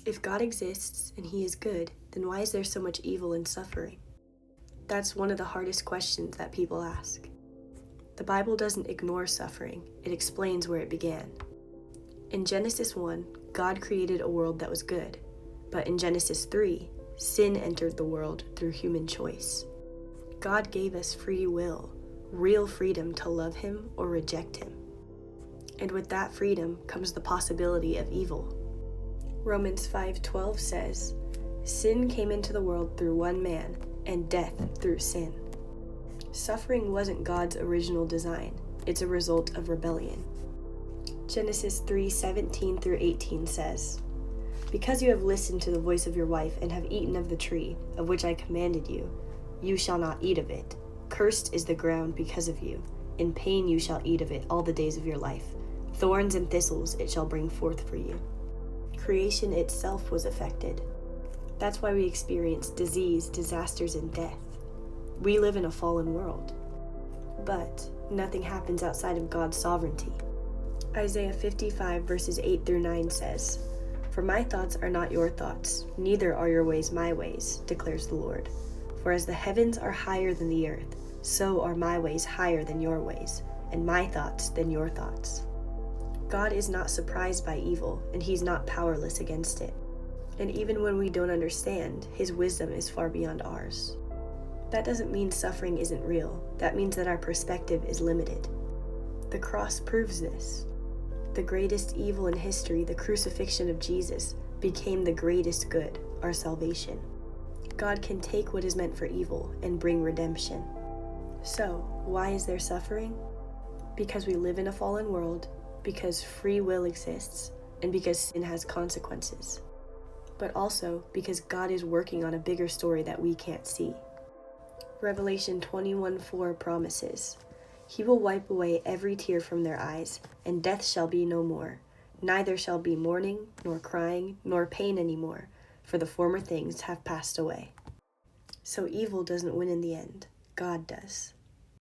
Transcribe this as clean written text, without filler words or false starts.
If God exists and He is good, then why is there so much evil and suffering? That's one of the hardest questions that people ask. The Bible doesn't ignore suffering, it explains where it began. In Genesis 1, God created a world that was good, but in Genesis 3, sin entered the world through human choice. God gave us free will, real freedom to love Him or reject Him. And with that freedom comes the possibility of evil. Romans 5:12 says, "Sin came into the world through one man, and death through sin." Suffering wasn't God's original design, it's a result of rebellion. Genesis 3:17 through 18 says, "Because you have listened to the voice of your wife and have eaten of the tree of which I commanded you, you shall not eat of it. Cursed is the ground because of you. In pain you shall eat of it all the days of your life. Thorns and thistles it shall bring forth for you." Creation itself was affected. That's why we experience disease, disasters, and death. We live in a fallen world. But nothing happens outside of God's sovereignty. Isaiah 55 verses 8 through 9 says, "For my thoughts are not your thoughts, neither are your ways my ways, declares the Lord. For as the heavens are higher than the earth, so are my ways higher than your ways, and my thoughts than your thoughts." God is not surprised by evil, and He's not powerless against it. And even when we don't understand, His wisdom is far beyond ours. That doesn't mean suffering isn't real. That means that our perspective is limited. The cross proves this. The greatest evil in history, the crucifixion of Jesus, became the greatest good, our salvation. God can take what is meant for evil and bring redemption. So, why is there suffering? Because we live in a fallen world, because free will exists, and because sin has consequences. But also because God is working on a bigger story that we can't see. Revelation 21:4 promises, "He will wipe away every tear from their eyes, and death shall be no more. Neither shall be mourning, nor crying, nor pain any more, for the former things have passed away." So evil doesn't win in the end. God does.